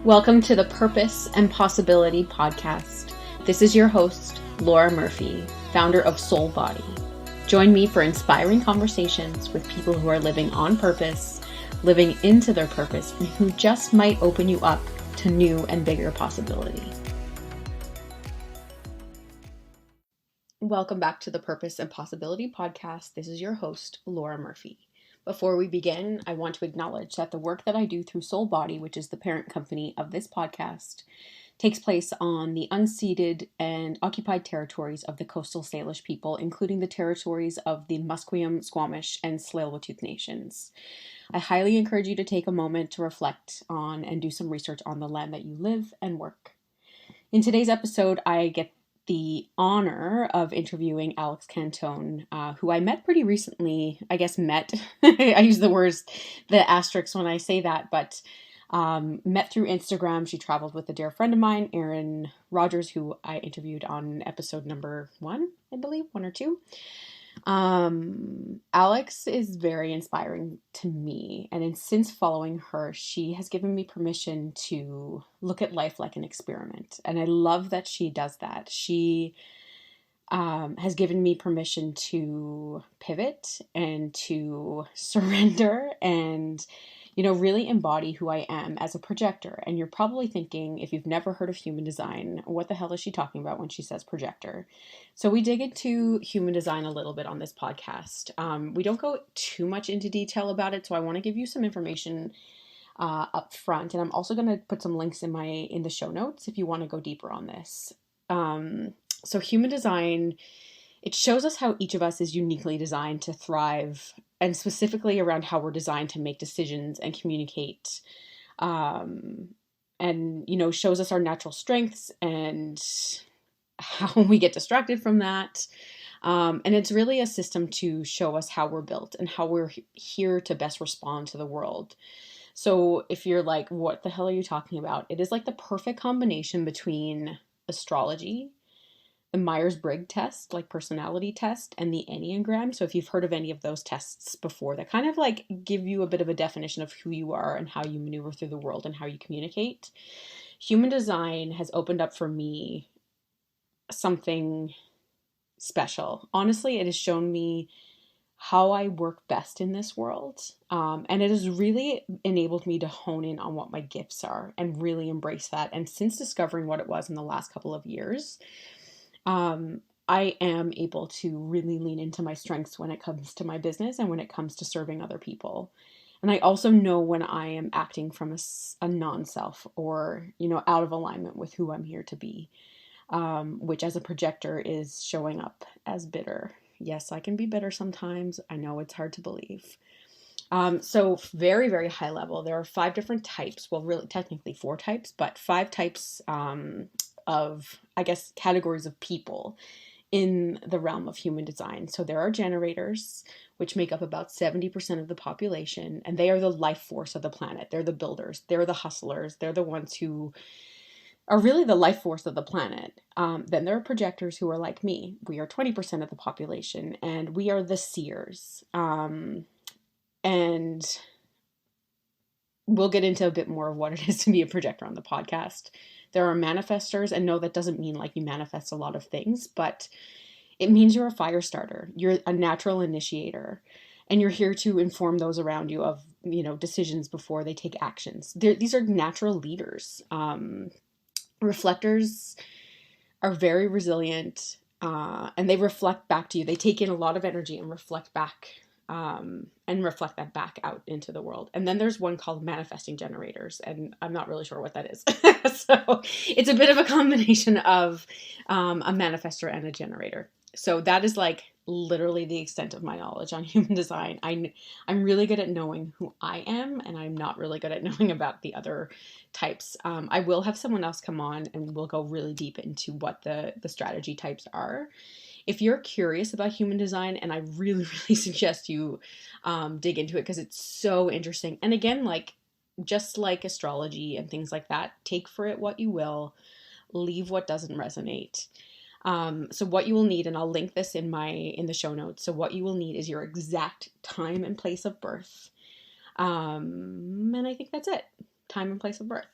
Welcome to the Purpose and Possibility podcast. This is your host, Laura Murphy, founder of Soul Body. Join me for inspiring conversations with people who are living on purpose, living into their purpose, and who just might open you up to new and bigger possibility. Welcome back to the Purpose and Possibility podcast. This is your host, Laura Murphy. Before we begin, I want to acknowledge that the work that I do through Soul Body, which is the parent company of this podcast, takes place on the unceded and occupied territories of the coastal Salish people, including the territories of the Musqueam, Squamish, and Tsleil-Waututh nations. I highly encourage you to take a moment to reflect on and do some research on the land that you live and work. In today's episode, I get the honor of interviewing Alex Cantone, who I met pretty recently. I guess met. I use the asterisks when I say that, but met through Instagram. She traveled with a dear friend of mine, Erin Rogers, who I interviewed on episode number 1, I believe, 1 or 2. Alex is very inspiring to me, and since following her, she has given me permission to look at life like an experiment, and I love that she does that. She has given me permission to pivot and to surrender and really embody who I am as a projector. And you're probably thinking, if you've never heard of human design, what the hell is she talking about when she says projector? So we dig into human design a little bit on this podcast. We don't go too much into detail about it, so I want to give you some information up front. And I'm also going to put some links in the show notes if you want to go deeper on this. So human design, it shows us how each of us is uniquely designed to thrive, and specifically around how we're designed to make decisions and communicate, and, shows us our natural strengths and how we get distracted from that. And it's really a system to show us how we're built and how we're here to best respond to the world. So if you're like, what the hell are you talking about? It is like the perfect combination between astrology, the Myers-Briggs test, like personality test, and the Enneagram. So if you've heard of any of those tests before, that kind of like give you a bit of a definition of who you are and how you maneuver through the world and how you communicate. Human design has opened up for me something special. Honestly, it has shown me how I work best in this world. And it has really enabled me to hone in on what my gifts are and really embrace that. And since discovering what it was in the last couple of years, I am able to really lean into my strengths when it comes to my business and when it comes to serving other people. And I also know when I am acting from a non-self or, out of alignment with who I'm here to be, which as a projector is showing up as bitter. Yes, I can be bitter sometimes. I know it's hard to believe. So very, very high level, there are 5 different types. Well, really technically 4 types, but 5 types, of, I guess, categories of people in the realm of human design. So there are generators, which make up about 70% of the population, and they are the life force of the planet. They're the builders. They're the hustlers. They're the ones who are really the life force of the planet. Then there are projectors who are like me. We are 20% of the population, and we are the seers. And we'll get into a bit more of what it is to be a projector on the podcast. There are manifestors, and no, that doesn't mean like you manifest a lot of things, but it means you're a fire starter. You're a natural initiator, and you're here to inform those around you of, decisions before they take actions. These are natural leaders. Reflectors are very resilient, and they reflect back to you. They take in a lot of energy and reflect back, and reflect that back out into the world. And then there's one called manifesting generators, and I'm not really sure what that is. So it's a bit of a combination of a manifestor and a generator. So that is like literally the extent of my knowledge on human design. I'm really good at knowing who I am, and I'm not really good at knowing about the other types. I will have someone else come on and we'll go really deep into what the strategy types are. If you're curious about human design, and I really, really suggest you dig into it because it's so interesting. And again, just like astrology and things like that, take for it what you will, leave what doesn't resonate. So what you will need, and I'll link this in the show notes. So what you will need is your exact time and place of birth. And I think that's it. Time and place of birth.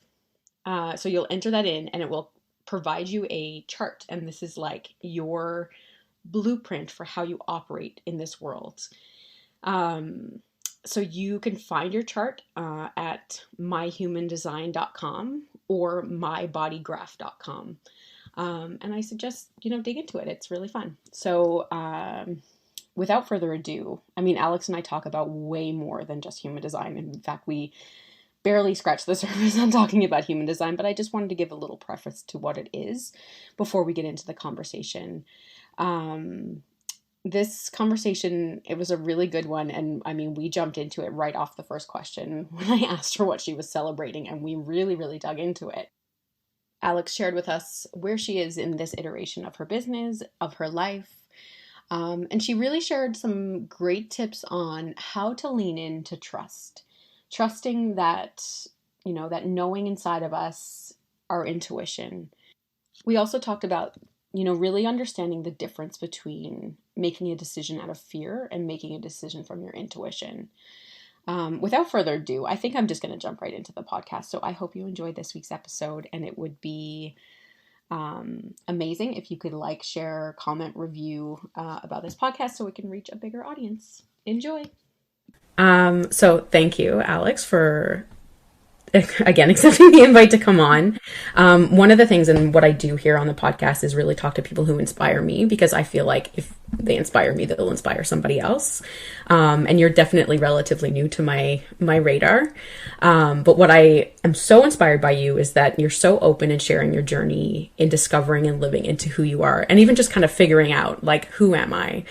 So you'll enter that in and it will provide you a chart. And this is like your blueprint for how you operate in this world. Um, so you can find your chart at myhumandesign.com or mybodygraph.com. And I suggest, dig into it. It's really fun. So, without further ado, I mean, Alex and I talk about way more than just human design. In fact, we barely scratch the surface on talking about human design, but I just wanted to give a little preface to what it is before we get into the conversation. This conversation, it was a really good one. And I mean, we jumped into it right off the first question when I asked her what she was celebrating, and we really, really dug into it. Alex shared with us where she is in this iteration of her business, of her life. And she really shared some great tips on how to lean into trust. Trusting that, that knowing inside of us, our intuition. We also talked about, really understanding the difference between making a decision out of fear and making a decision from your intuition. Without further ado, I think I'm just going to jump right into the podcast. So I hope you enjoyed this week's episode, and it would be amazing if you could like, share, comment, review about this podcast so it can reach a bigger audience. Enjoy. So thank you, Alex, for again accepting the invite to come on. One of the things and what I do here on the podcast is really talk to people who inspire me, because I feel like if they inspire me, they'll inspire somebody else. And you're definitely relatively new to my radar. But what I am so inspired by you is that you're so open in sharing your journey in discovering and living into who you are, and even just kind of figuring out, like, who am I?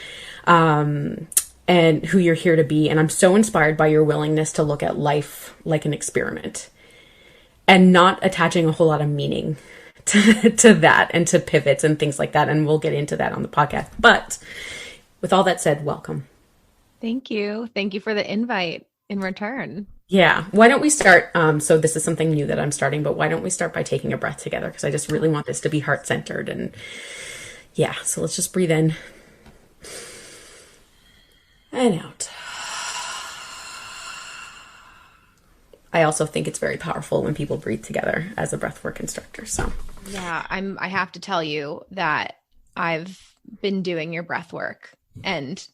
And who you're here to be. And I'm so inspired by your willingness to look at life like an experiment and not attaching a whole lot of meaning to that and to pivots and things like that. And we'll get into that on the podcast. But with all that said, welcome. Thank you. Thank you for the invite in return. Yeah. Why don't we start? So this is something new that I'm starting, but why don't we start by taking a breath together? Because I just really want this to be heart-centered. And yeah, so let's just breathe in and out. I also think it's very powerful when people breathe together as a breathwork instructor. So yeah, I have to tell you that I've been doing your breath work and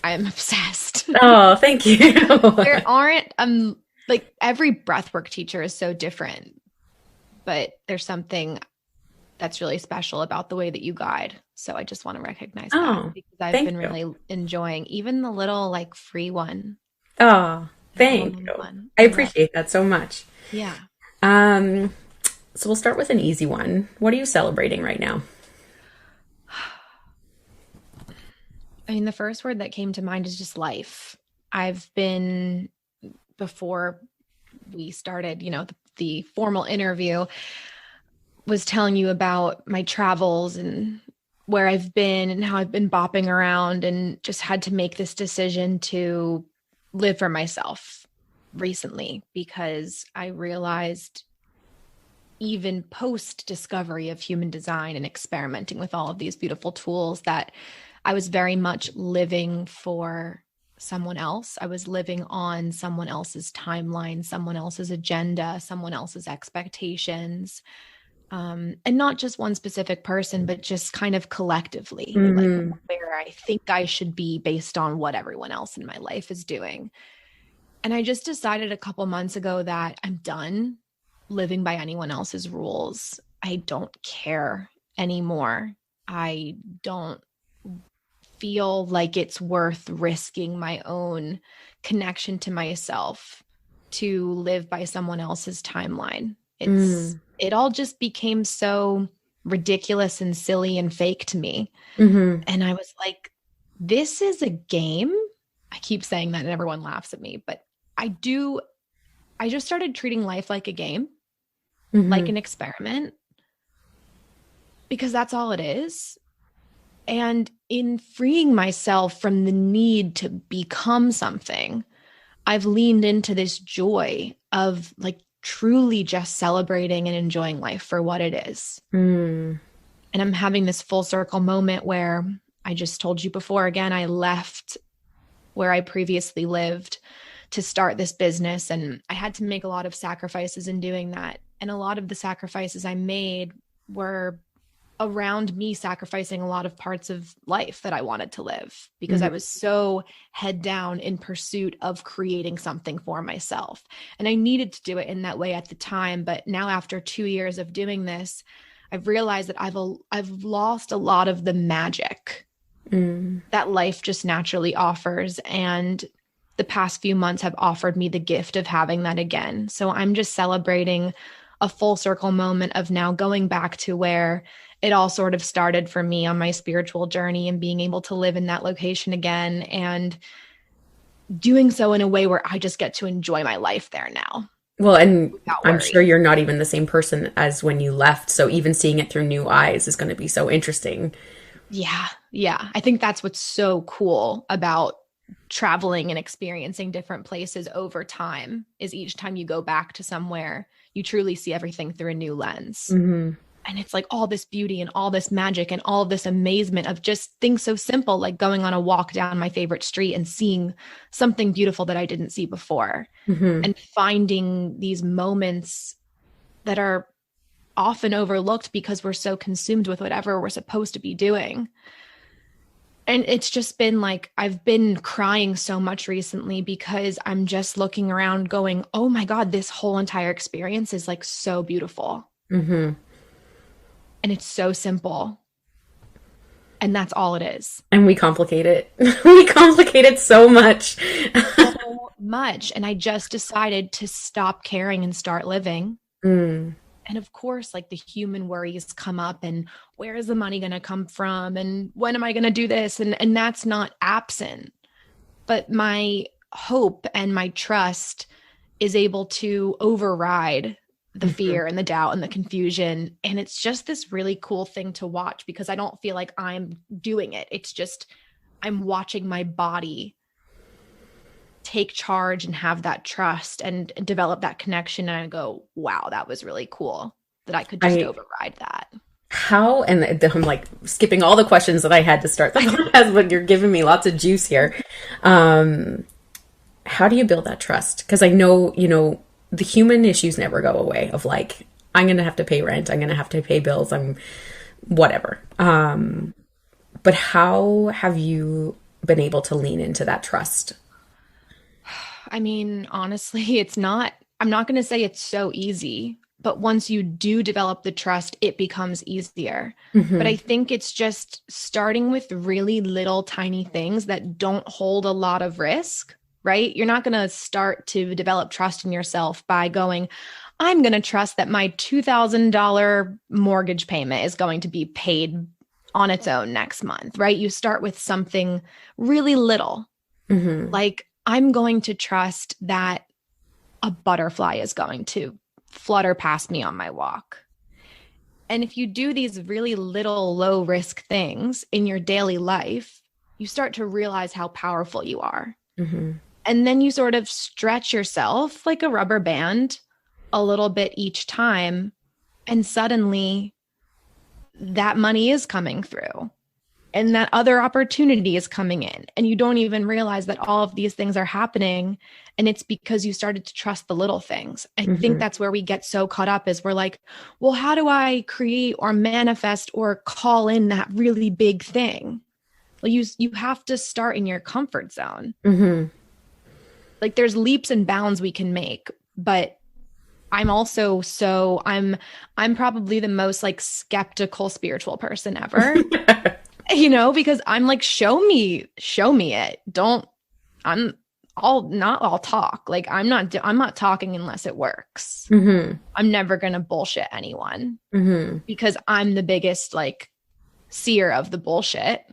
I'm obsessed. Oh, thank you. There aren't like every breathwork teacher is so different, but there's something that's really special about the way that you guide. So I just want to recognize that, because I've been really enjoying even the little like free one. Oh, thank you. I appreciate that so much. Yeah. So we'll start with an easy one. What are you celebrating right now? I mean, the first word that came to mind is just life. I've been, before we started, the formal interview, was telling you about my travels and where I've been and how I've been bopping around, and just had to make this decision to live for myself recently, because I realized, even post discovery of human design and experimenting with all of these beautiful tools, that I was very much living for someone else. I was living on someone else's timeline, someone else's agenda, someone else's expectations. And not just one specific person, but just kind of collectively, like where I think I should be based on what everyone else in my life is doing. And I just decided a couple months ago that I'm done living by anyone else's rules. I don't care anymore. I don't feel like it's worth risking my own connection to myself to live by someone else's timeline. It all just became so ridiculous and silly and fake to me. And I was like, this is a game. I keep saying that and everyone laughs at me, but I just started treating life like a game, like an experiment, because that's all it is. And in freeing myself from the need to become something, I've leaned into this joy of like truly just celebrating and enjoying life for what it is. And I'm having this full circle moment where I just told you before, again, I left where I previously lived to start this business. And I had to make a lot of sacrifices in doing that. And a lot of the sacrifices I made were around me sacrificing a lot of parts of life that I wanted to live because I Mhm. was so head down in pursuit of creating something for myself. And I needed to do it in that way at the time. But now, after 2 years of doing this, I've realized that I've lost a lot of the magic Mm. that life just naturally offers. And the past few months have offered me the gift of having that again. So I'm just celebrating a full circle moment of now going back to where it all sort of started for me on my spiritual journey and being able to live in that location again and doing so in a way where I just get to enjoy my life there now Well, and without I'm sure worry. you're not even the same person as when you left. So even seeing it through new eyes is going to be so interesting. Yeah. Yeah. I think that's what's so cool about traveling and experiencing different places over time is each time you go back to somewhere, you truly see everything through a new lens. Hmm. And it's like all this beauty and all this magic and all this amazement of just things so simple, like going on a walk down my favorite street and seeing something beautiful that I didn't see before, Hmm. and finding these moments that are often overlooked because we're so consumed with whatever we're supposed to be doing. And it's just been like, I've been crying so much recently because I'm just looking around going, oh my God, this whole entire experience is like so beautiful. Hmm. And it's so simple. And that's all it is. And we complicate it. We complicate it so much. So much. And I just decided to stop caring and start living. Mm. And of course, like the human worries come up and where is the money going to come from? And when am I going to do this? And that's not absent. But my hope and my trust is able to override the Hmm. fear and the doubt and the confusion. And it's just this really cool thing to watch because I don't feel like I'm doing it. It's just I'm watching my body take charge and have that trust and develop that connection. And I go, wow, that was really cool that I could just I override that. how and I'm like skipping all the questions that I had to start the podcast, but you're giving me lots of juice here. Um, how do you build that trust? Because I know, the human issues never go away of like, I'm going to have to pay rent. I'm going to have to pay bills. I'm whatever. But how have you been able to lean into that trust? I mean, honestly, I'm not going to say it's so easy, but once you do develop the trust, it becomes easier. But I Hmm. think it's just starting with really little tiny things that don't hold a lot of risk, right? You're not going to start to develop trust in yourself by going, I'm going to trust that my $2,000 mortgage payment is going to be paid on its own next month, right? You start with something really little, Hmm. like I'm going to trust that a butterfly is going to flutter past me on my walk. And if you do these really little low risk things in your daily life, you start to realize how powerful you are. Hmm. And then you sort of stretch yourself like a rubber band a little bit each time. And suddenly that money is coming through and that other opportunity is coming in. And you don't even realize that all of these things are happening. And it's because you started to trust the little things. I think Hmm. that's where we get so caught up is we're like, well, how do I create or manifest or call in that really big thing? Well, you have to start in your comfort zone. Hmm. Like there's leaps and bounds we can make, but I'm also I'm probably the most like skeptical spiritual person ever, because I'm like, show me it. Don't, I'm not all talk. Like I'm not talking unless it works. Hmm. I'm never going to bullshit anyone Hmm. because I'm the biggest like seer of the bullshit.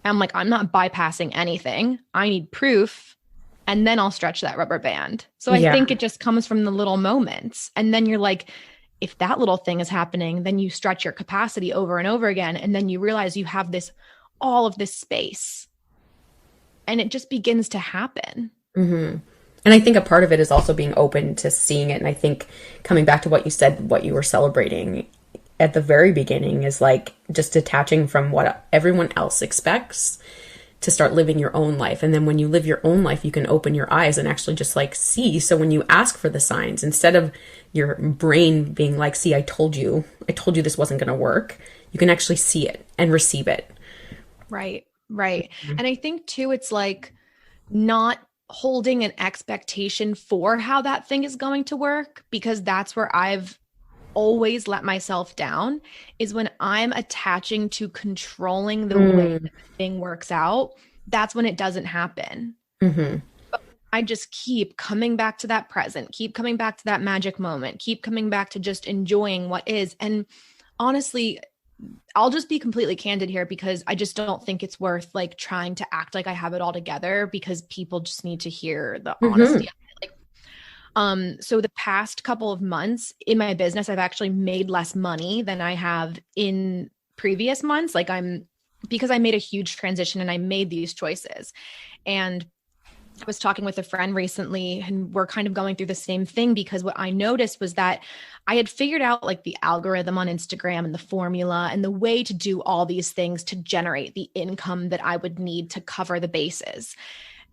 I'm like, I'm not bypassing anything. I need proof. And then I'll stretch that rubber band. So I Yeah. think it just comes from the little moments. And then you're like, if that little thing is happening, then you stretch your capacity over and over again. And then you realize you have all of this space. And it just begins to happen. Hmm. And I think a part of it is also being open to seeing it. And I think coming back to what you said, what you were celebrating at the very beginning is like just detaching from what everyone else expects to start living your own life. And then when you live your own life, you can open your eyes and actually just like see. So when you ask for the signs, instead of your brain being like, see, I told you this wasn't going to work, you can actually see it and receive it. Right. Right. And I think too, it's like not holding an expectation for how that thing is going to work, because that's where I've always let myself down, is when I'm attaching to controlling the way Mm. that the thing works out. That's when it doesn't happen. Mm-hmm. I just keep coming back to that present, keep coming back to that magic moment, keep coming back to just enjoying what is. And honestly, I'll just be completely candid here, because I just don't think it's worth like trying to act like I have it all together, because people just need to hear the Mm-hmm. honesty of it. Like, so the past couple of months in my business, I've actually made less money than I have in previous months. Like, because I made a huge transition and I made these choices. And I was talking with a friend recently, and we're kind of going through the same thing, because what I noticed was that I had figured out like the algorithm on Instagram and the formula and the way to do all these things to generate the income that I would need to cover the bases.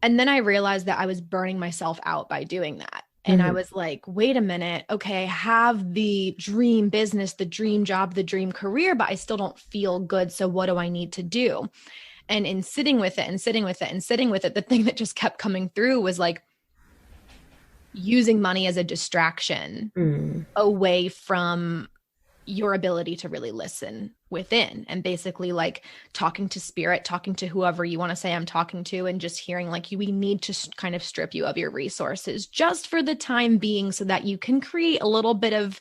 And then I realized that I was burning myself out by doing that. And I Mm-hmm. was like, wait a minute. Okay, I have the dream business, the dream job, the dream career, but I still don't feel good. So what do I need to do? And in sitting with it and sitting with it and sitting with it, the thing that just kept coming through was like using money as a distraction Mm-hmm. away from your ability to really listen within, and basically like talking to spirit, talking to whoever you want to say I'm talking to, and just hearing like, we need to kind of strip you of your resources just for the time being, so that you can create a little bit of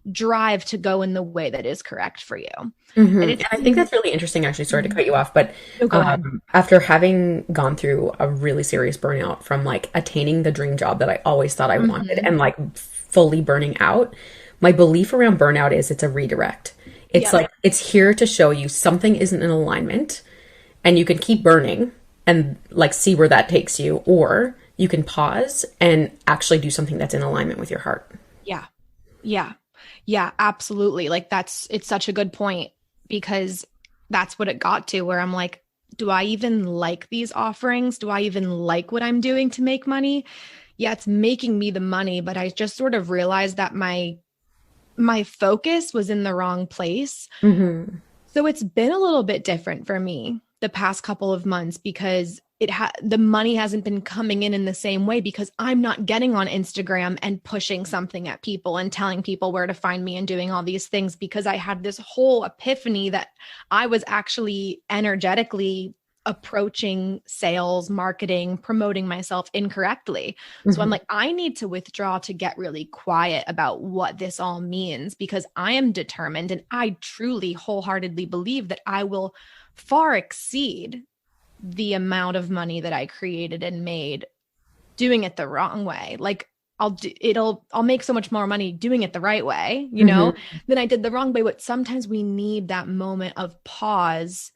drive to go in the way that is correct for you. Mm-hmm. And And it's I think that's really interesting, actually. Sorry to Mhm. cut you off, but No, go ahead. after having gone through a really serious burnout from like attaining the dream job that I always thought I wanted Hmm. and like fully burning out, my belief around burnout is it's a redirect. It's Yep. like it's here to show you something isn't in alignment and you can keep burning and like see where that takes you, or you can pause and actually do something that's in alignment with your heart. Yeah. Yeah. Yeah, absolutely. Like, it's such a good point, because that's what it got to, where I'm like, do I even like these offerings? Do I even like what I'm doing to make money? Yeah, it's making me the money, but I just sort of realized that my focus was in the wrong place. Mm-hmm. So it's been a little bit different for me the past couple of months, because the money hasn't been coming in the same way, because I'm not getting on Instagram and pushing something at people and telling people where to find me and doing all these things, because I had this whole epiphany that I was actually energetically approaching sales, marketing, promoting myself incorrectly. So I'm Mm-hmm. like, I need to withdraw to get really quiet about what this all means, because I am determined and I truly wholeheartedly believe that I will far exceed the amount of money that I created and made doing it the wrong way. Like, I'll make so much more money doing it the right way, Mm-hmm. than I did the wrong way. But sometimes we need that moment of pause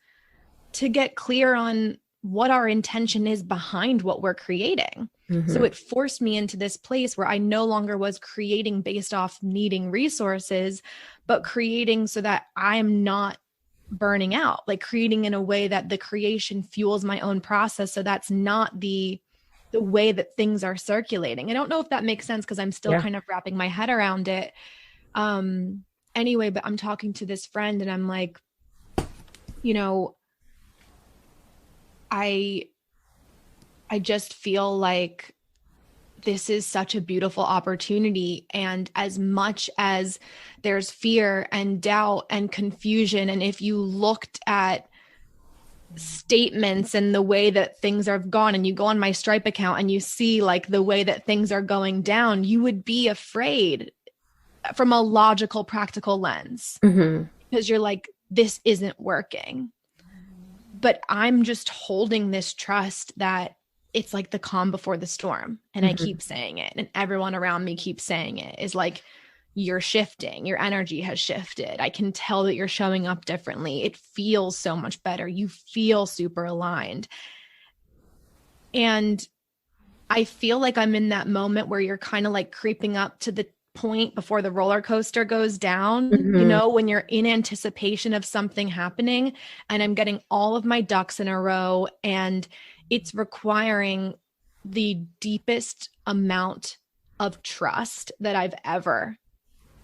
to get clear on what our intention is behind what we're creating. So Mm-hmm. it forced me into this place where I no longer was creating based off needing resources, but creating so that I'm not burning out, like creating in a way that the creation fuels my own process. So that's not the way that things are circulating. I don't know if that makes sense, because I'm still Yeah. kind of wrapping my head around it. Um, anyway, but I'm talking to this friend and I'm like, you know, I I just feel like this is such a beautiful opportunity. And as much as there's fear and doubt and confusion, and if you looked at statements and the way that things have gone, and you go on my Stripe account and you see like the way that things are going down, you would be afraid from a logical, practical lens, Mm-hmm. because you're like, this isn't working. But I'm just holding this trust that it's like the calm before the storm. And I Mm-hmm. keep saying it, and everyone around me keeps saying it, is like, you're shifting, your energy has shifted. I can tell that you're showing up differently. It feels so much better. You feel super aligned. And I feel like I'm in that moment where you're kind of like creeping up to the point before the roller coaster goes down, Mm-hmm. when you're in anticipation of something happening, and I'm getting all of my ducks in a row, and it's requiring the deepest amount of trust that I've ever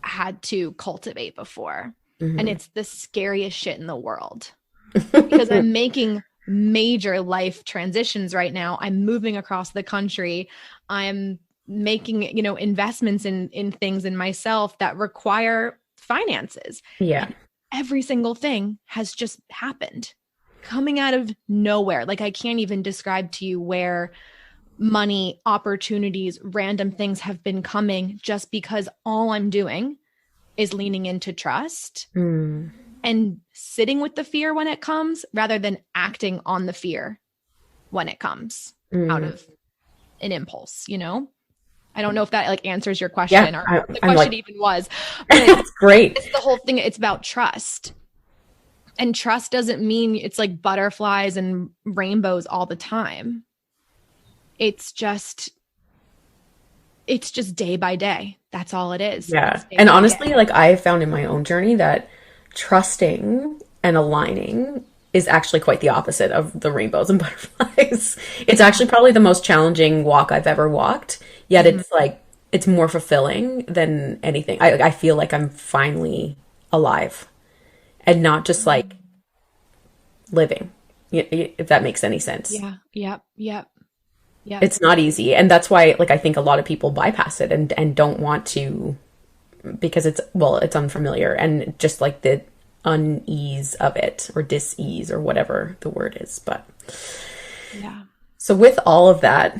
had to cultivate before. And Mm-hmm. it's the scariest shit in the world because I'm making major life transitions right now. I'm moving across the country. I'm making, investments in things in myself that require finances. Yeah. And every single thing has just happened coming out of nowhere. Like I can't even describe to you where money, opportunities, random things have been coming just because all I'm doing is leaning into trust Mm. and sitting with the fear when it comes rather than acting on the fear when it comes out Mm. of an impulse. I don't know if that like answers your Yeah. question or what the I'm question like, even was, but it's great. it's the whole thing. It's about trust. And trust doesn't mean it's like butterflies and rainbows all the time. It's just day by day. That's all it is. Yeah. It's day And by honestly, day. like I have found in my own journey that trusting and aligning is actually quite the opposite of the rainbows and butterflies. It's actually probably the most challenging walk I've ever walked, yet Mhm. it's like it's more fulfilling than anything. I feel like I'm finally alive and not just like living, if that makes any sense. Yeah. Yep. Yep. Yep. It's not easy. And that's why like I think a lot of people bypass it and don't want to because it's unfamiliar and just like the unease of it or dis-ease or whatever the word is. But Yeah. so with all of that,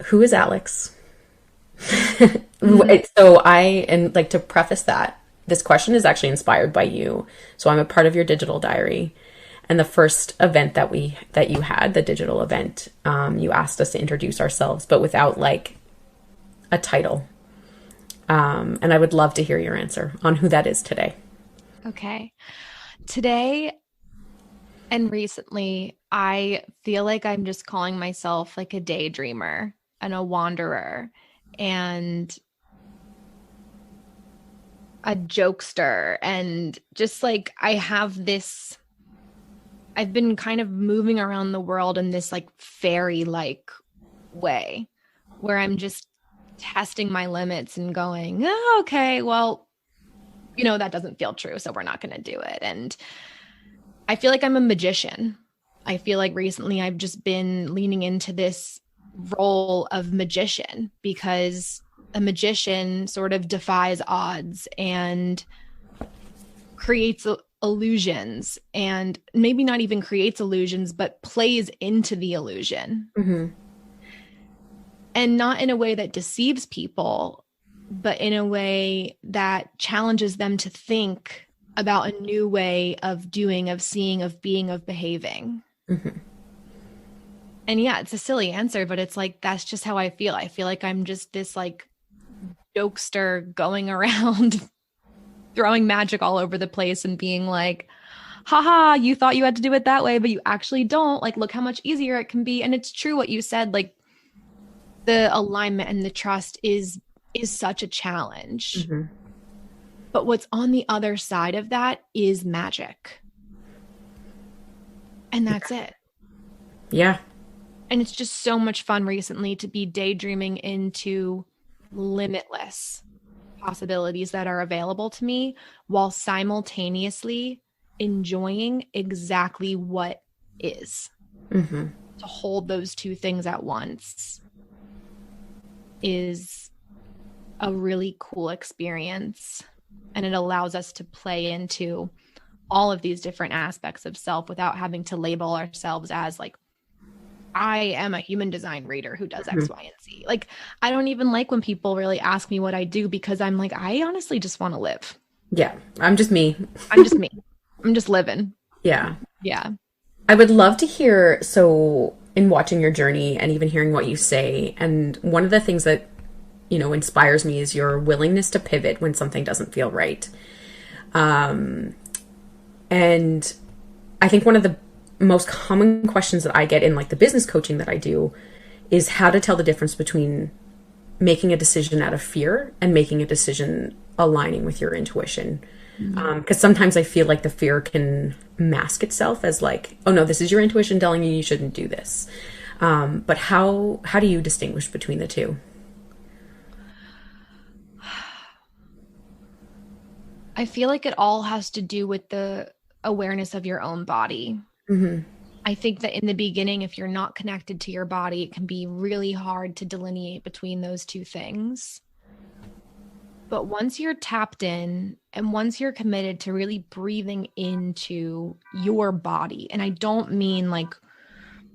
who is Alex? Mm. So and like to preface that, this question is actually inspired by you. So I'm a part of your digital diary. And the first event that you had, the digital event, you asked us to introduce ourselves, but without like a title. And I would love to hear your answer on who that is today. Okay. Today and recently, I feel like I'm just calling myself like a daydreamer and a wanderer and a jokester. And just like I've been kind of moving around the world in this like fairy like way where I'm just testing my limits and going, oh, okay, well, that doesn't feel true. So we're not going to do it. And I feel like I'm a magician. I feel like recently I've just been leaning into this role of magician because a magician sort of defies odds and creates illusions, and maybe not even creates illusions, but plays into the illusion. Mm-hmm. And not in a way that deceives people, but in a way that challenges them to think about a new way of doing, of seeing, of being, of behaving. Mm-hmm. And yeah, it's a silly answer, but it's like, that's just how I feel. I feel like I'm just this like jokester going around throwing magic all over the place and being like, haha, you thought you had to do it that way, but you actually don't. Like, look how much easier it can be. And it's true what you said, like the alignment and the trust is such a challenge. Mm-hmm. But what's on the other side of that is magic. And that's it. Yeah. And it's just so much fun recently to be daydreaming into limitless possibilities that are available to me while simultaneously enjoying exactly what is. Mm-hmm. To hold those two things at once is a really cool experience. And it allows us to play into all of these different aspects of self without having to label ourselves as like, I am a human design reader who does Mm-hmm. X, Y, and Z. Like, I don't even like when people really ask me what I do because I'm like, I honestly just want to live. Yeah. I'm just me. I'm just me. I'm just living. Yeah. Yeah. I would love to hear, so in watching your journey and even hearing what you say, and one of the things that, inspires me is your willingness to pivot when something doesn't feel right. And I think one of the most common questions that I get in like the business coaching that I do is how to tell the difference between making a decision out of fear and making a decision aligning with your intuition. Because sometimes I feel like the fear can mask itself as like, oh no, this is your intuition telling you you shouldn't do this. But how do you distinguish between the two? I feel like it all has to do with the awareness of your own body. I think that in the beginning, if you're not connected to your body, it can be really hard to delineate between those two things. But once you're tapped in and once you're committed to really breathing into your body, and I don't mean like,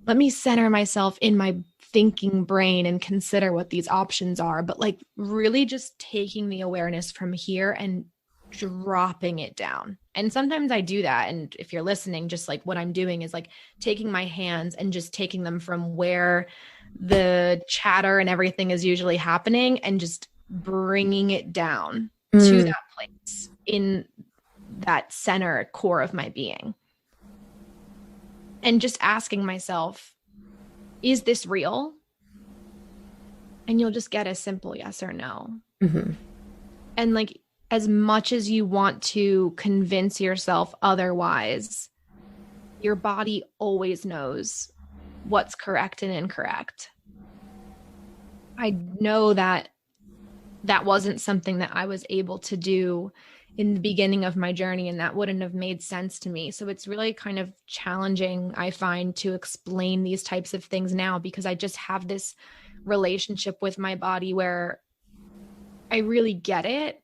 let me center myself in my thinking brain and consider what these options are, but like really just taking the awareness from here and dropping it down. And sometimes I do that. And if you're listening, just like what I'm doing is like taking my hands and just taking them from where the chatter and everything is usually happening and just bringing it down to that place in that center core of my being. And just asking myself, is this real? And you'll just get a simple yes or no. And like, as much as you want to convince yourself otherwise, your body always knows what's correct and incorrect. I know that that wasn't something that I was able to do in the beginning of my journey, and that wouldn't have made sense to me. So it's really kind of challenging, I find, to explain these types of things now, because I just have this relationship with my body where I really get it.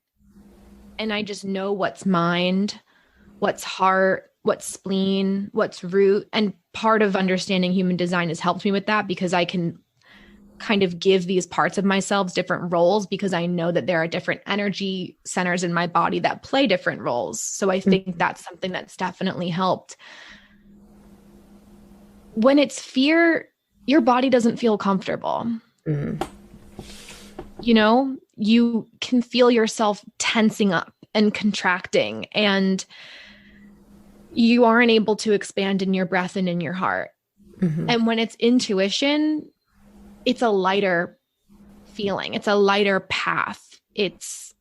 And I just know what's mind, what's heart, what's spleen, what's root. And part of understanding human design has helped me with that, because I can kind of give these parts of myself different roles, because I know that there are different energy centers in my body that play different roles. So I think that's something that's definitely helped. When it's fear, your body doesn't feel comfortable. You know, you can feel yourself tensing up and contracting, and you aren't able to expand in your breath and in your heart. And when it's intuition, it's a lighter feeling. It's a lighter path. It's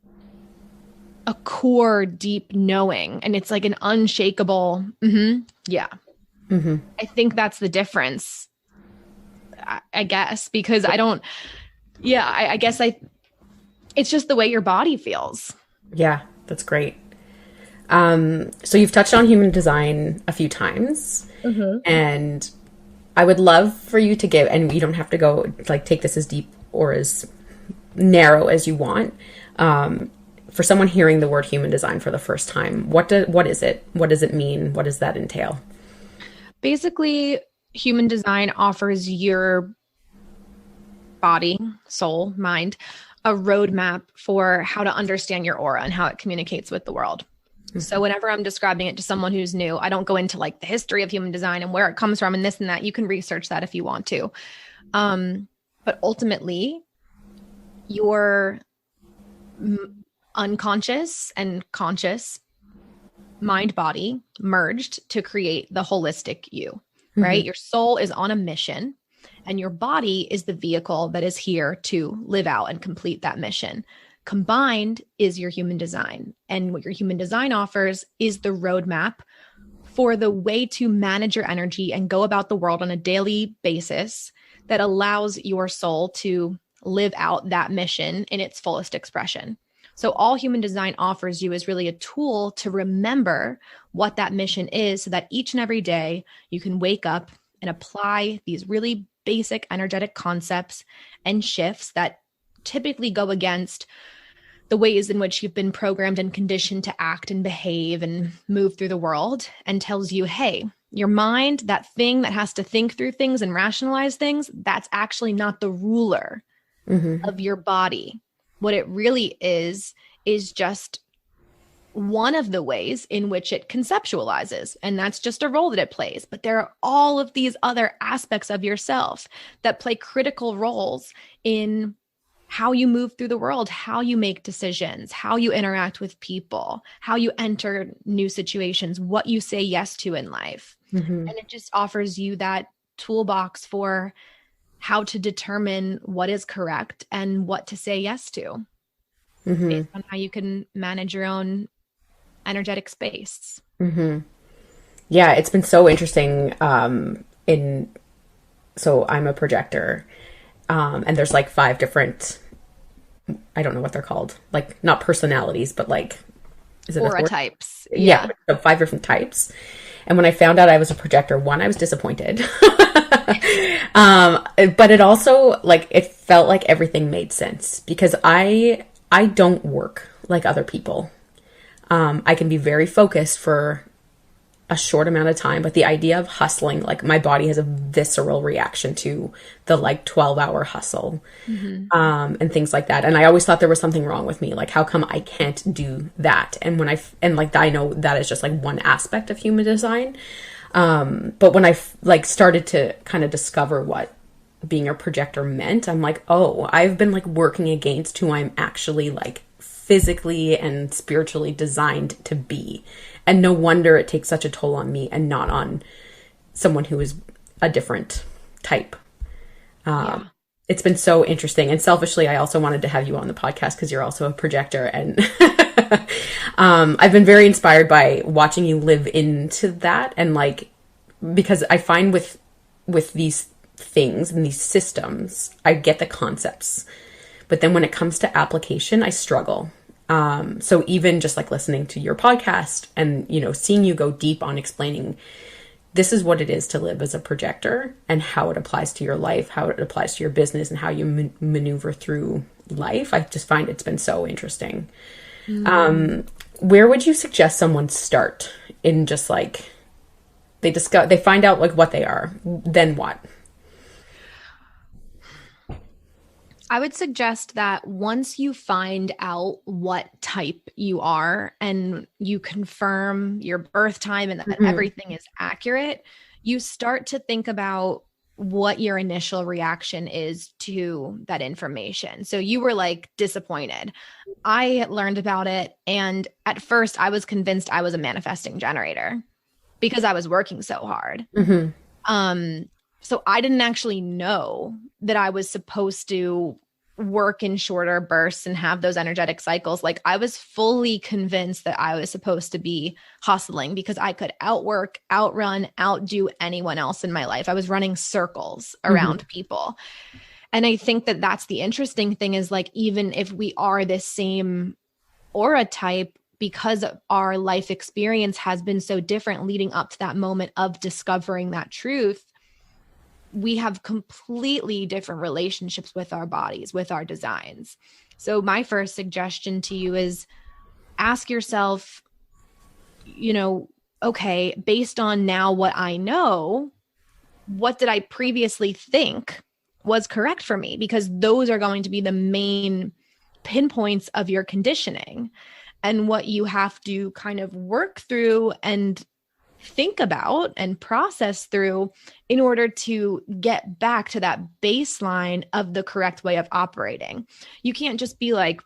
a core, deep knowing. And it's like an unshakable, yeah. I think that's the difference, I guess, because I don't, I guess it's just the way your body feels. Yeah, that's great. So you've touched on human design a few times, and I would love for you to give, and you don't have to go like take this as deep or as narrow as you want. For someone hearing the word human design for the first time, what is it? What does it mean? What does that entail? Basically, human design offers your body, soul, mind, a roadmap for how to understand your aura and how it communicates with the world. So whenever I'm describing it to someone who's new, I don't go into like the history of human design and where it comes from and this and that. You can research that if you want to. But ultimately, your unconscious and conscious mind body merged to create the holistic you, right? Your soul is on a mission, and your body is the vehicle that is here to live out and complete that mission. Combined is your human design. And what your human design offers is the roadmap for the way to manage your energy and go about the world on a daily basis that allows your soul to live out that mission in its fullest expression. So all human design offers you is really a tool to remember what that mission is, so that each and every day you can wake up and apply these really basic energetic concepts and shifts that typically go against the ways in which you've been programmed and conditioned to act and behave and move through the world, and tells you, hey, your mind, that thing that has to think through things and rationalize things, that's actually not the ruler of your body. What it really is just one of the ways in which it conceptualizes. And that's just a role that it plays. But there are all of these other aspects of yourself that play critical roles in how you move through the world, how you make decisions, how you interact with people, how you enter new situations, what you say yes to in life. And it just offers you that toolbox for how to determine what is correct and what to say yes to Mm-hmm. based on how you can manage your own energetic space. Mm-hmm. Yeah, it's been so interesting. In so I'm a projector, and there's like five different. I don't know what they're called. Like not personalities, but like, is it a Aura fourth? types. Yeah, Yeah. so five different types. And when I found out I was a projector, one, I was disappointed. But it also like it felt like everything made sense because I don't work like other people. I can be very focused for a short amount of time, but the idea of hustling, like my body has a visceral reaction to the like 12-hour hustle, Mm-hmm. and things like that. And I always thought there was something wrong with me. Like, how come I can't do that? And and like, I know that is just like one aspect of human design. But when like started to kind of discover what being a projector meant, I'm like, oh, I've been like working against who I'm actually like physically and spiritually designed to be. And no wonder it takes such a toll on me and not on someone who is a different type. Yeah. It's been so interesting. And selfishly, I also wanted to have you on the podcast because you're also a projector. And I've been very inspired by watching you live into that. And like, because I find with these things and these systems, I get the concepts. But then when it comes to application, I struggle. So even just like listening to your podcast and, you know, seeing you go deep on explaining this is what it is to live as a projector and how it applies to your life, how it applies to your business and how you maneuver through life. I just find it's been so interesting. Where would you suggest someone start in just like, they find out like what they are, then what? I would suggest that once you find out what type you are and you confirm your birth time and that Mm-hmm. everything is accurate, you start to think about what your initial reaction is to that information. So you were like disappointed. I learned about it, and at first I was convinced I was a manifesting generator because I was working so hard. Mm-hmm. Um, so I didn't actually know that I was supposed to work in shorter bursts and have those energetic cycles. Like I was fully convinced that I was supposed to be hustling because I could outwork, outrun, outdo anyone else in my life. I was running circles Mm-hmm. around people. And I think that that's the interesting thing is like, even if we are this same aura type, because our life experience has been so different leading up to that moment of discovering that truth, we have completely different relationships with our bodies, with our designs. So my first suggestion to you is ask yourself, you know, okay, based on now what I know, what did I previously think was correct for me? Because those are going to be the main pinpoints of your conditioning and what you have to kind of work through and think about and process through in order to get back to that baseline of the correct way of operating. You can't just be like,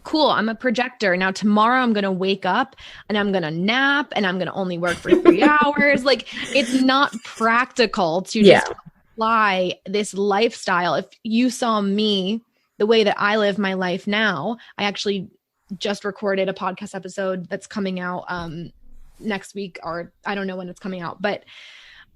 cool, I'm a projector. Now, tomorrow I'm going to wake up and I'm going to nap and I'm going to only work for 3 hours. Like, it's not practical to Yeah. just apply this lifestyle. If you saw me, the way that I live my life now, I actually just recorded a podcast episode that's coming out next week, or I don't know when it's coming out, but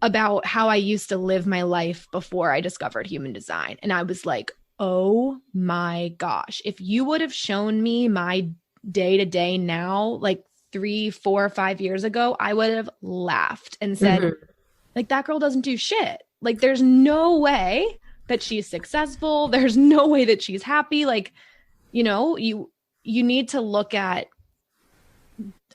about how I used to live my life before I discovered human design. And I was like, oh my gosh, if you would have shown me my day to day now, like 3, 4, 5 years ago, I would have laughed and said, Mm-hmm. like, that girl doesn't do shit. Like, there's no way that she's successful. There's no way that she's happy. Like, you need to look at,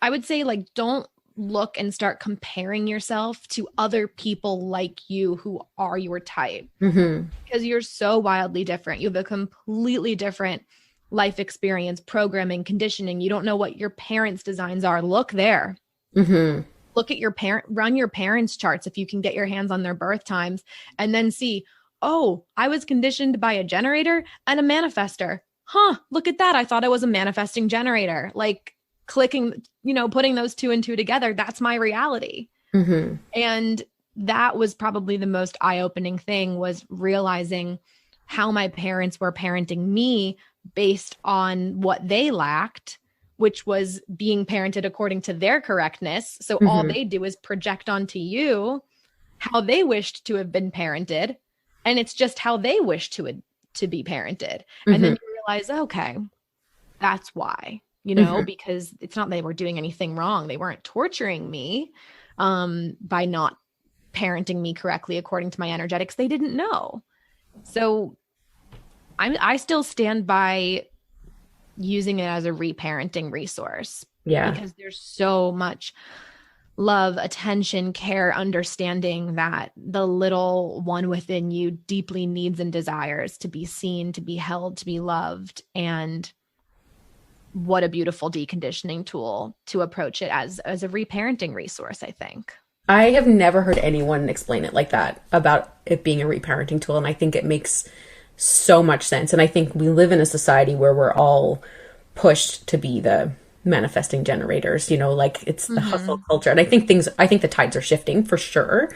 I would say, like, don't look and start comparing yourself to other people like you who are your type, Mm-hmm. because you're so wildly different. You have a completely different life experience, programming, conditioning. You don't know what your parents' designs are. Look there. Mm-hmm. Look at your run your parents' charts if you can get your hands on their birth times, and then see, oh, I was conditioned by a generator and a manifester. Huh, look at that. I thought I was a manifesting generator. Like, clicking, putting those two and two together, that's my reality. Mm-hmm. And that was probably the most eye-opening thing, was realizing how my parents were parenting me based on what they lacked, which was being parented according to their correctness. So all Hmm. they do is project onto you how they wished to have been parented, and it's just how they wish to be parented. And then Hmm. you realize, okay, that's why, Hmm. because it's not they were doing anything wrong. They weren't torturing me by not parenting me correctly according to my energetics. They didn't know. So I still stand by using it as a reparenting resource, Yeah. because there's so much love, attention, care, understanding that the little one within you deeply needs and desires to be seen, to be held, to be loved. And what a beautiful deconditioning tool to approach it as a reparenting resource, I think. I have never heard anyone explain it like that about it being a reparenting tool. And I think it makes so much sense. And I think we live in a society where we're all pushed to be the manifesting generators, like it's the hustle Mm-hmm. culture. And I think the tides are shifting for sure.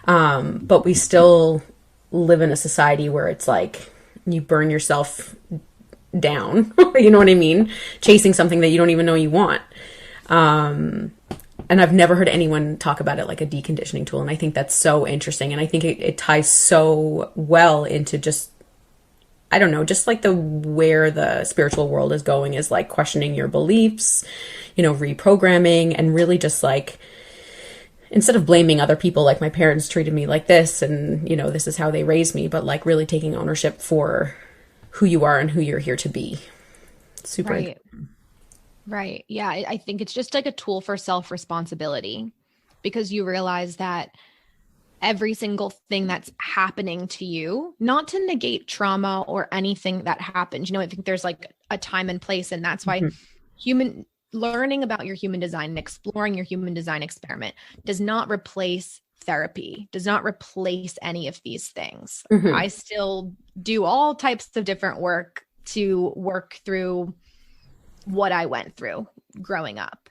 But we still live in a society where it's like you burn yourself down, you know what I mean? Chasing something that you don't even know you want. And I've never heard anyone talk about it like a deconditioning tool. And I think that's so interesting. And I think it ties so well into just, I don't know, just like where the spiritual world is going is like questioning your beliefs, reprogramming, and really just like, instead of blaming other people, like my parents treated me like this and, this is how they raised me, but like really taking ownership for who you are and who you're here to be. Super Right. interesting. Right. Yeah. I think it's just like a tool for self responsibility, because you realize that every single thing that's happening to you, not to negate trauma or anything that happens. I think there's like a time and place. And that's why Hmm. human learning about your human design and exploring your human design experiment does not replace therapy, does not replace any of these things. Hmm. I still do all types of different work to work through what I went through growing up.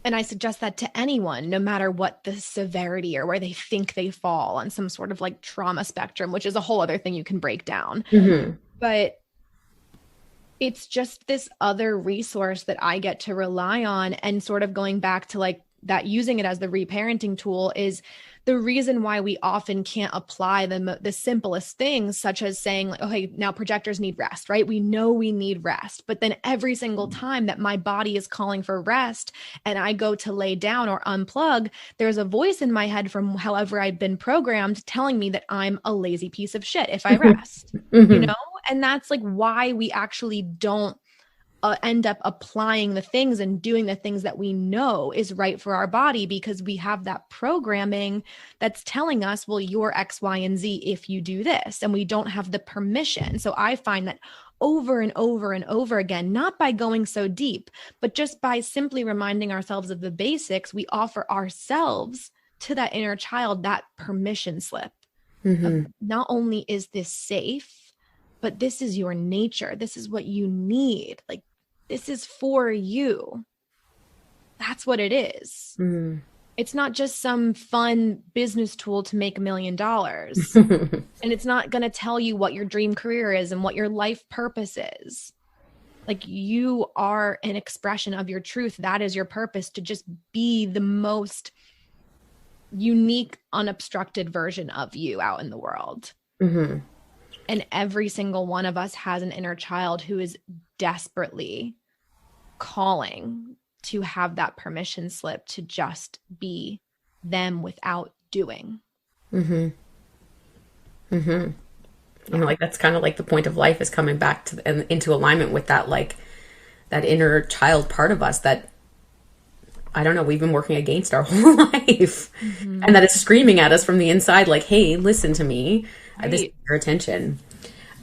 And I suggest that to anyone, no matter what the severity or where they think they fall on some sort of like trauma spectrum, which is a whole other thing you can break down. Hmm. But it's just this other resource that I get to rely on. And sort of going back to like that, using it as the reparenting tool is the reason why we often can't apply the simplest things, such as saying like, okay, now projectors need rest, right? We know we need rest, but then every single time that my body is calling for rest and I go to lay down or unplug, there's a voice in my head from however I've been programmed telling me that I'm a lazy piece of shit if I rest, you Hmm. know? And that's like why we actually don't end up applying the things and doing the things that we know is right for our body, because we have that programming that's telling us, well, you're X, Y, and Z if you do this. And we don't have the permission. So I find that over and over and over again, not by going so deep, but just by simply reminding ourselves of the basics, we offer ourselves to that inner child that permission slip of, Hmm. not only is this safe, but this is your nature. This is what you need. Like, this is for you. That's what it is. Hmm. It's not just some fun business tool to make $1 million. And it's not going to tell you what your dream career is and what your life purpose is. Like, you are an expression of your truth. That is your purpose, to just be the most unique, unobstructed version of you out in the world. Hmm. And every single one of us has an inner child who is desperately calling to have that permission slip to just be them without doing. Hmm. Hmm. And Yeah. like that's kind of like the point of life is coming back to and into alignment with that, like that inner child part of us that I don't know, we've been working against our whole life. And Mm-hmm. that is screaming at us from the inside, like, hey, listen to me. This is Right. your attention.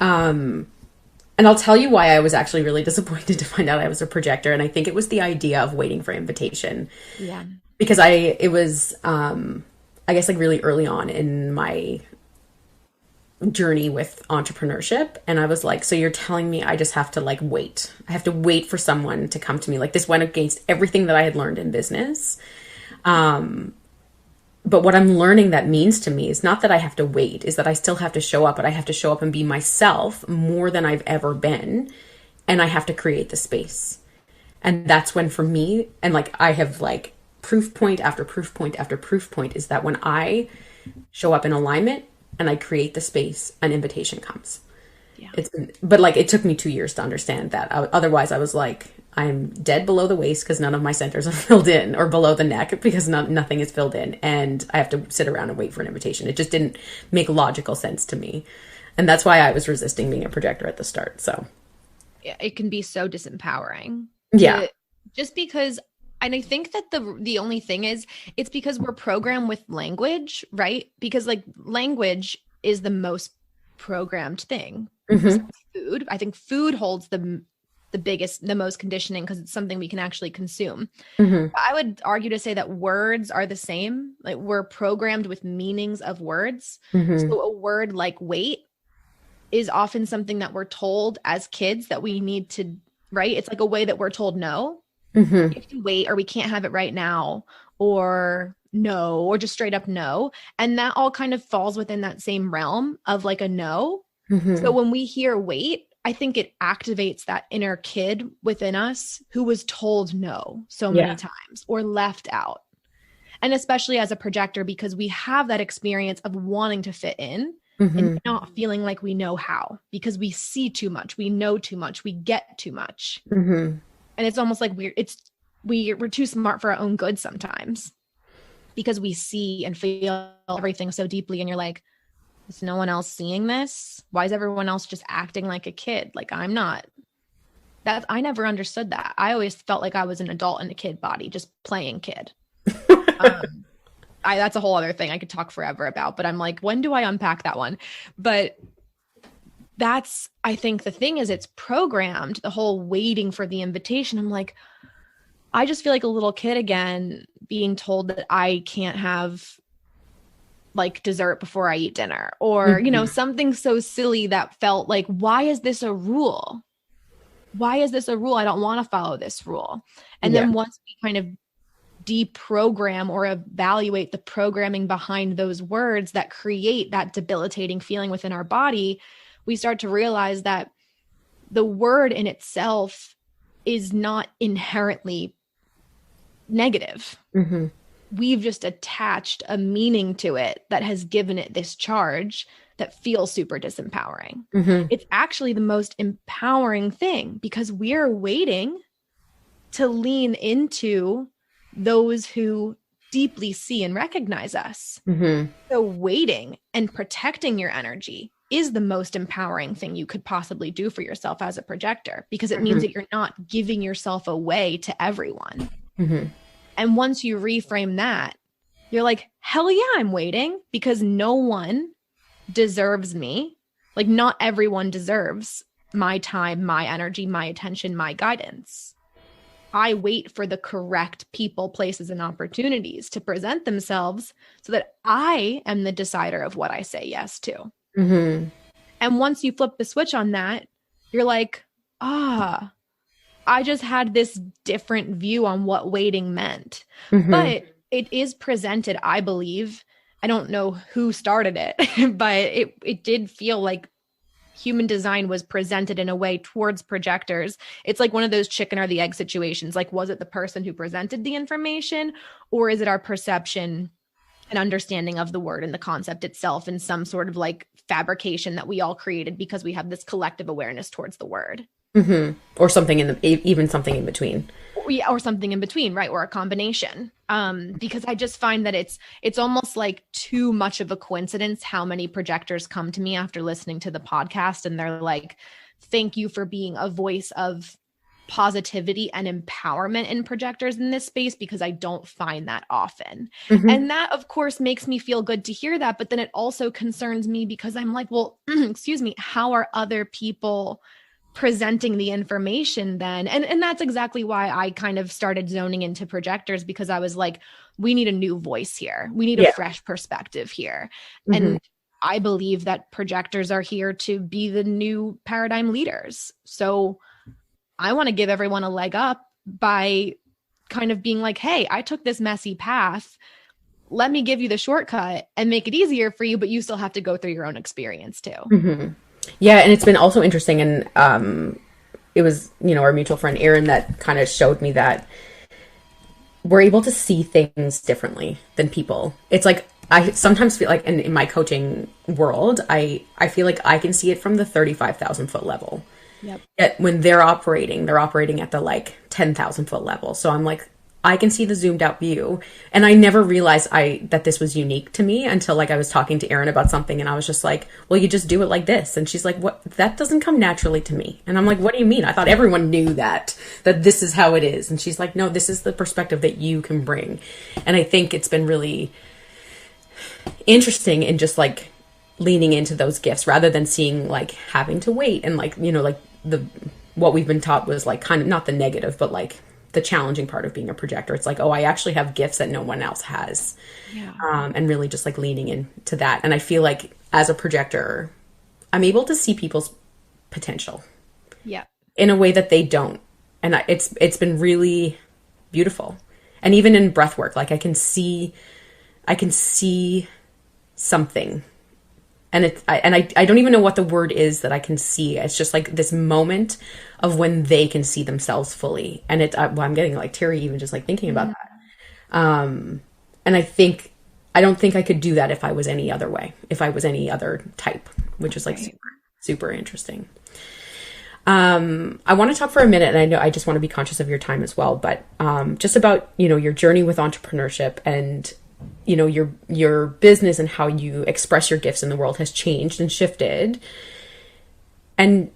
And I'll tell you why I was actually really disappointed to find out I was a projector. And I think it was the idea of waiting for invitation. Yeah. Because it was, I guess, like really early on in my journey with entrepreneurship. And I was like, so you're telling me I just have to like wait. I have to wait for someone to come to me. Like this went against everything that I had learned in business. But what I'm learning that means to me is not that I have to wait, is that I still have to show up, but I have to show up and be myself more than I've ever been. And I have to create the space. And that's when for me, and like I have like proof point after proof point after proof point, is that when I show up in alignment and I create the space, an invitation comes. Yeah. But like it took me 2 years to understand that. Otherwise, I was like, I'm dead below the waist because none of my centers are filled in, or below the neck because nothing is filled in, and I have to sit around and wait for an invitation. It just didn't make logical sense to me, and that's why I was resisting being a projector at the start. So Yeah, it can be so disempowering yeah. to just because, and I think that the only thing is it's because we're programmed with language, right? Because like language is the most programmed thing. Mm-hmm. Besides food, I think food holds the biggest, the most conditioning because it's something we can actually consume. Mm-hmm. I would argue to say that words are the same. Like we're programmed with meanings of words. Mm-hmm. So a word like wait is often something that we're told as kids that we need to, right? It's like a way that we're told no, Mm-hmm. you can wait, or we can't have it right now, or no, or just straight up no. And that all kind of falls within that same realm of like a no. So Mm-hmm. when we hear wait, I think it activates that inner kid within us who was told no so many Yeah. times or left out. And especially as a projector, because we have that experience of wanting to fit in and Mm-hmm. not feeling like we know how, because we see too much, we know too much, we get too much. Mm-hmm. And it's almost like we're too smart for our own good sometimes because we see and feel everything so deeply. And you're like, is no one else seeing this? Why is everyone else just acting like a kid? Like I'm not. That I never understood that. I always felt like I was an adult in a kid body, just playing kid. That's a whole other thing I could talk forever about, but I'm like, when do I unpack that one? But that's, I think the thing is, it's programmed, the whole waiting for the invitation. I'm like, I just feel like a little kid again, being told that I can't have like dessert before I eat dinner, or, Mm-hmm. something so silly that felt like, why is this a rule? Why is this a rule? I don't want to follow this rule. And Yeah. then once we kind of deprogram or evaluate the programming behind those words that create that debilitating feeling within our body, we start to realize that the word in itself is not inherently negative. Mm-hmm. We've just attached a meaning to it that has given it this charge that feels super disempowering. Mm-hmm. It's actually the most empowering thing because we're waiting to lean into those who deeply see and recognize us. Mm-hmm. So waiting and protecting your energy is the most empowering thing you could possibly do for yourself as a projector, because it means that you're not giving yourself away to everyone. Mm-hmm. And once you reframe that, you're like, hell yeah, I'm waiting, because no one deserves me. Like not everyone deserves my time, my energy, my attention, my guidance. I wait for the correct people, places, and opportunities to present themselves so that I am the decider of what I say yes to. Mm-hmm. And once you flip the switch on that, you're like, I just had this different view on what waiting meant. Mm-hmm. But it is presented, I believe. I don't know who started it, but it did feel like human design was presented in a way towards projectors. It's like one of those chicken or the egg situations. Like, was it the person who presented the information, or is it our perception and understanding of the word and the concept itself in some sort of like fabrication that we all created because we have this collective awareness towards the word? Mm-hmm. Or something even something in between. Or something in between, right? Or a combination. Because I just find that it's almost like too much of a coincidence how many projectors come to me after listening to the podcast and they're like, thank you for being a voice of positivity and empowerment in projectors in this space, because I don't find that often. Mm-hmm. And that of course makes me feel good to hear that, but then it also concerns me because I'm like, well, excuse me, how are other people presenting the information then? And that's exactly why I kind of started zoning into projectors, because I was like, we need a new voice here. We need a fresh perspective here. Mm-hmm. And I believe that projectors are here to be the new paradigm leaders. So I want to give everyone a leg up by kind of being like, hey, I took this messy path. let me give you the shortcut and make it easier for you, but you still have to go through your own experience too. Hmm. Yeah, and it's been also interesting, and it was, our mutual friend Erin that kind of showed me that we're able to see things differently than people. It's like I sometimes feel like in my coaching world, I feel like I can see it from the 35,000 foot level. Yep. Yet when they're operating at the like 10,000 foot level. So I'm like, I can see the zoomed out view. And I never realized that this was unique to me until like I was talking to Erin about something and I was just like, well, you just do it like this. And she's like, what? That doesn't come naturally to me. And I'm like, what do you mean? I thought everyone knew that this is how it is. And she's like, no, this is the perspective that you can bring. And I think it's been really interesting in just like leaning into those gifts rather than seeing like having to wait and like, like the what we've been taught was like kind of not the negative, but like the challenging part of being a projector. It's like, oh, I actually have gifts that no one else has. Yeah. And really just like leaning into that. And I feel like as a projector, I'm able to see people's potential Yeah. in a way that they don't. And it's been really beautiful. And even in breath work, like I can see something. And I don't even know what the word is that I can see. It's just like this moment of when they can see themselves fully. And I'm getting like teary even just like thinking about that. And I don't think I could do that if I was any other way, if I was any other type, which is like Right. super, super interesting. I want to talk for a minute, and I know I just want to be conscious of your time as well, but just about, your journey with entrepreneurship and your business and how you express your gifts in the world has changed and shifted. And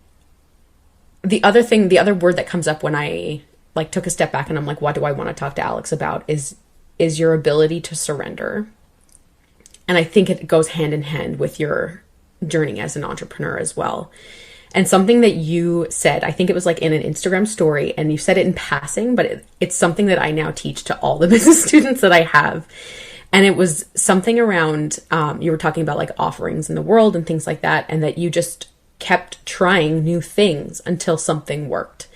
the other word that comes up when I like took a step back and I'm like, what do I want to talk to Alex about is your ability to surrender. And I think it goes hand in hand with your journey as an entrepreneur as well. And something that you said, I think it was like in an Instagram story, and you said it in passing, but it's something that I now teach to all the business students that I have. And it was something around, you were talking about like offerings in the world and things like that, and that you just kept trying new things until something worked.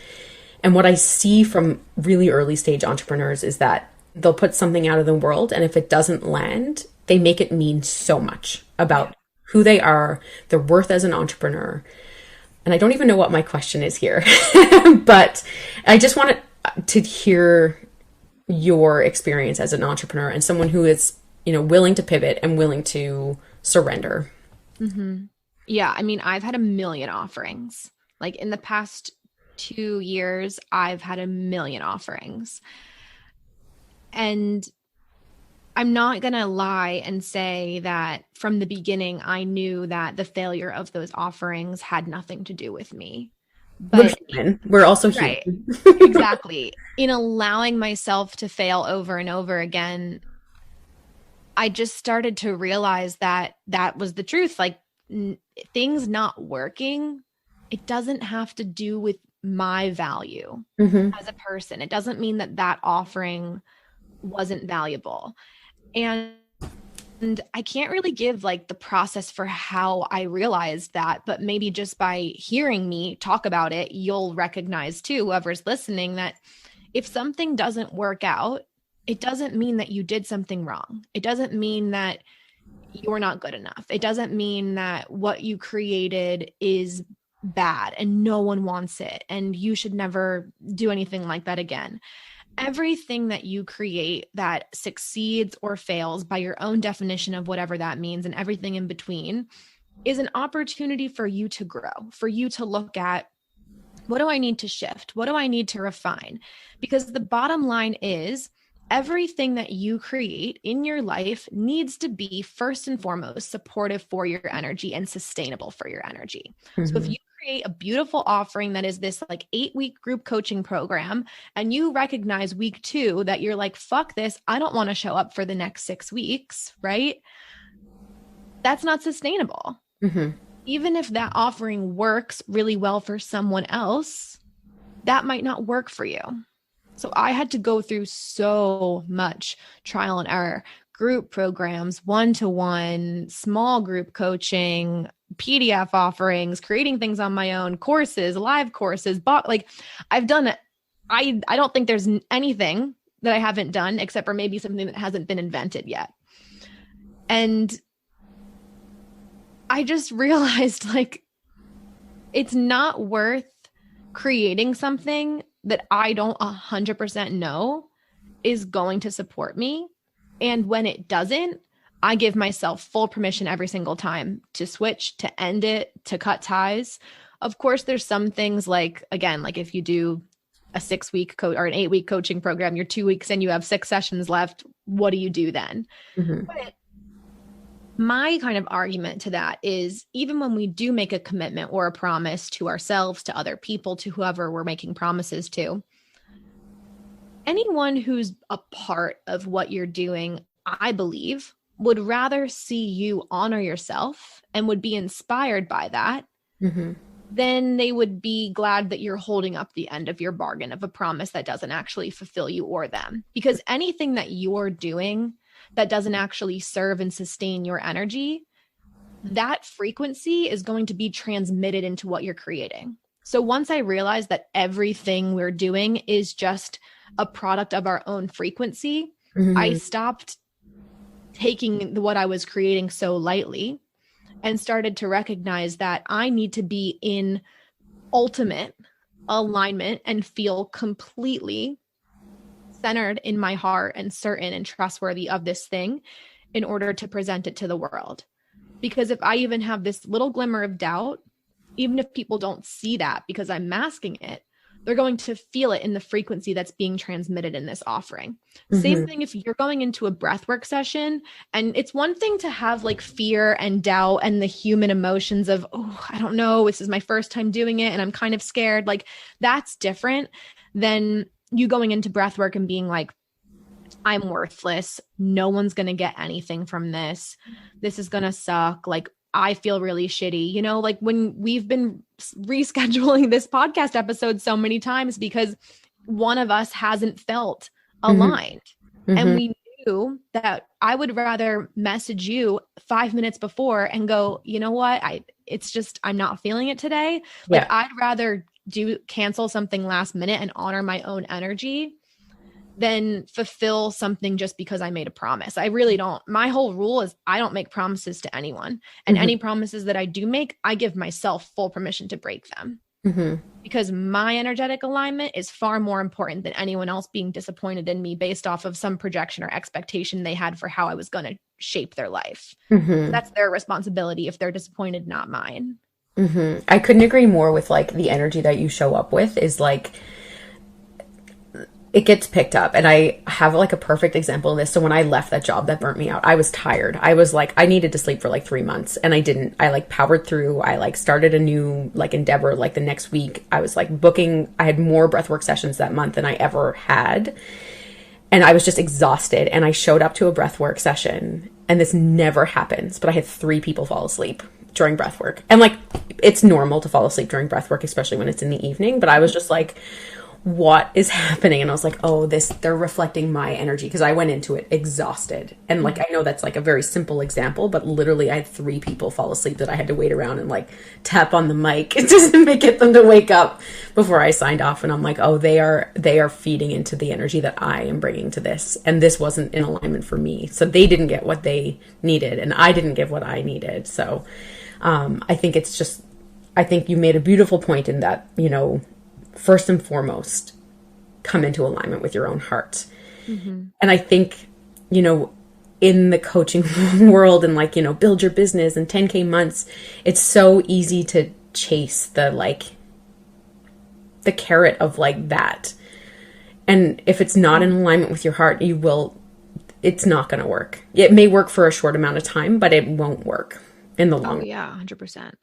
And what I see from really early stage entrepreneurs is that they'll put something out of the world, and if it doesn't land, they make it mean so much about who they are, their worth as an entrepreneur. And I don't even know what my question is here, but I just wanted to hear your experience as an entrepreneur and someone who is, willing to pivot and willing to surrender. Mm-hmm. Yeah. I mean, I've had a million offerings. Like in the past 2 years, I've had a million offerings. And I'm not going to lie and say that from the beginning, I knew that the failure of those offerings had nothing to do with me. We're But human. We're also right, human. exactly. In allowing myself to fail over and over again, I just started to realize that that was the truth. Like things not working, it doesn't have to do with my value Hmm. as a person. It doesn't mean that that offering wasn't valuable. And I can't really give like the process for how I realized that, but maybe just by hearing me talk about it, you'll recognize too, whoever's listening, that if something doesn't work out, it doesn't mean that you did something wrong. It doesn't mean that you're not good enough. It doesn't mean that what you created is bad and no one wants it and you should never do anything like that again. Everything that you create that succeeds or fails by your own definition of whatever that means and everything in between is an opportunity for you to grow, for you to look at, what do I need to shift? What do I need to refine? Because the bottom line is everything that you create in your life needs to be first and foremost supportive for your energy and sustainable for your energy. So if Hmm. you create a beautiful offering that is this like 8-week group coaching program, and you recognize week 2 that you're like, fuck this, I don't want to show up for the next 6 weeks, right? That's not sustainable. Hmm. Even if that offering works really well for someone else, that might not work for you. So I had to go through so much trial and error, group programs, one-to-one, small group coaching, PDF offerings, creating things on my own, courses, live courses, like I've done it. I don't think there's anything that I haven't done except for maybe something that hasn't been invented yet. And I just realized like it's not worth creating something that I don't 100% know is going to support me. And when it doesn't, I give myself full permission every single time to switch, to end it, to cut ties. Of course, there's some things like, again, like if you do a 6-week or an 8-week coaching program, you're 2 weeks in, you have 6 sessions left. What do you do then? Mm-hmm. But my kind of argument to that is even when we do make a commitment or a promise to ourselves, to other people, to whoever we're making promises to, anyone who's a part of what you're doing, I believe, would rather see you honor yourself and would be inspired by that Mm-hmm. than they would be glad that you're holding up the end of your bargain of a promise that doesn't actually fulfill you or them. Because anything that you're doing that doesn't actually serve and sustain your energy, that frequency is going to be transmitted into what you're creating. So once I realized that everything we're doing is just a product of our own frequency, Mm-hmm. I stopped taking what I was creating so lightly and started to recognize that I need to be in ultimate alignment and feel completely centered in my heart and certain and trustworthy of this thing in order to present it to the world. Because if I even have this little glimmer of doubt, even if people don't see that because I'm masking it, they're going to feel it in the frequency that's being transmitted in this offering. Mm-hmm. Same thing if you're going into a breathwork session, and it's one thing to have like fear and doubt and the human emotions of, oh, I don't know, this is my first time doing it and I'm kind of scared. Like that's different than you going into breathwork and being like, I'm worthless. No one's going to get anything from this. This is going to suck. Like, I feel really shitty. You know, like when we've been rescheduling this podcast episode so many times because one of us hasn't felt aligned. Mm-hmm. And we knew that I would rather message you 5 minutes before and go, you know what? It's just, I'm not feeling it today. Like Yeah. I'd rather cancel something last minute and honor my own energy than fulfill something just because I made a promise. I really don't. My whole rule is I don't make promises to anyone. And Mm-hmm. any promises that I do make, I give myself full permission to break them. Mm-hmm. Because my energetic alignment is far more important than anyone else being disappointed in me based off of some projection or expectation they had for how I was going to shape their life. Mm-hmm. That's their responsibility if they're disappointed, not mine. Mm-hmm. I couldn't agree more with like the energy that you show up with is like, it gets picked up. And I have like a perfect example of this. So when I left that job that burnt me out, I was tired. I was like, I needed to sleep for like 3 months and I didn't. I like powered through. I like started a new like endeavor like the next week. I was like booking, I had more breathwork sessions that month than I ever had. And I was just exhausted. And I showed up to a breathwork session and this never happens, but I had 3 people fall asleep during breathwork. And like, it's normal to fall asleep during breathwork, especially when it's in the evening. But I was just like, what is happening? And I was like, oh, they're reflecting my energy because I went into it exhausted. And like, I know that's like a very simple example, but literally I had 3 people fall asleep that I had to wait around and like tap on the mic just to get them to wake up before I signed off. And I'm like, oh, they are feeding into the energy that I am bringing to this. And this wasn't in alignment for me. So they didn't get what they needed and I didn't give what I needed. So I think you made a beautiful point in that, you know, first and foremost, come into alignment with your own heart. Mm-hmm. And I think, you know, in the coaching world and like, you know, build your business in 10K months, it's so easy to chase the carrot of like that. And if it's not in alignment with your heart, it's not going to work. It may work for a short amount of time, but it won't work in the long run. Yeah, 100%.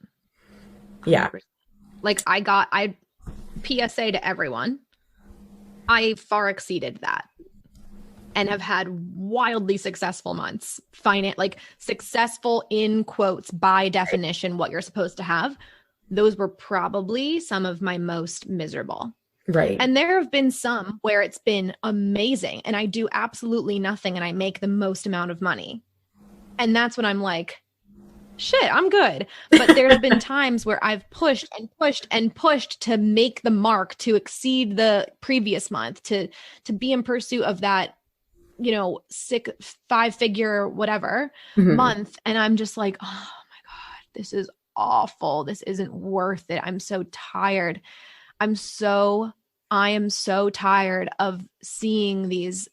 Yeah. Like PSA to everyone, I far exceeded that and have had wildly successful months. Like successful in quotes by definition, what you're supposed to have. Those were probably some of my most miserable. Right. And there have been some where it's been amazing and I do absolutely nothing and I make the most amount of money. And that's when I'm like, shit, I'm good. But there's been times where I've pushed and pushed and pushed to make the mark, to exceed the previous month, to be in pursuit of that sick 5-figure whatever Hmm. month. And I'm just like, oh my God, this is awful. This isn't worth it. I'm so tired. I'm so, I am so tired of seeing these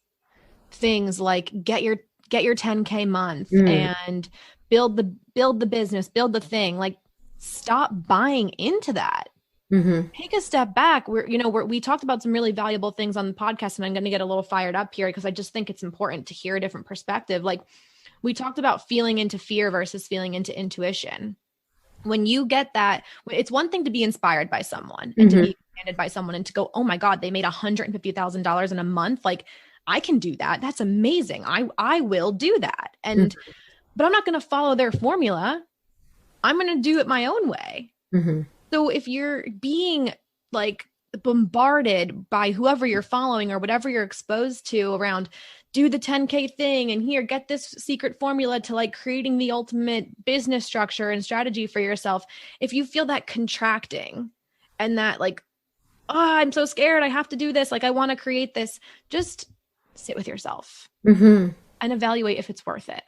things like get your 10K month Mm. and build the business, build the thing. Like, stop buying into that. Hmm. Take a step back. We talked about some really valuable things on the podcast, and I'm going to get a little fired up here because I just think it's important to hear a different perspective. Like, we talked about feeling into fear versus feeling into intuition. When you get that, it's one thing to be inspired by someone and to Hmm. be expanded by someone and to go, oh my God, they made $150,000 in a month. Like, I can do that. That's amazing. I will do that. But I'm not going to follow their formula. I'm going to do it my own way. Hmm. So if you're being like bombarded by whoever you're following or whatever you're exposed to around, do the 10K thing and here, get this secret formula to like creating the ultimate business structure and strategy for yourself. If you feel that contracting and that like, oh, I'm so scared, I have to do this, like I want to create this, just sit with yourself Hmm. and evaluate if it's worth it.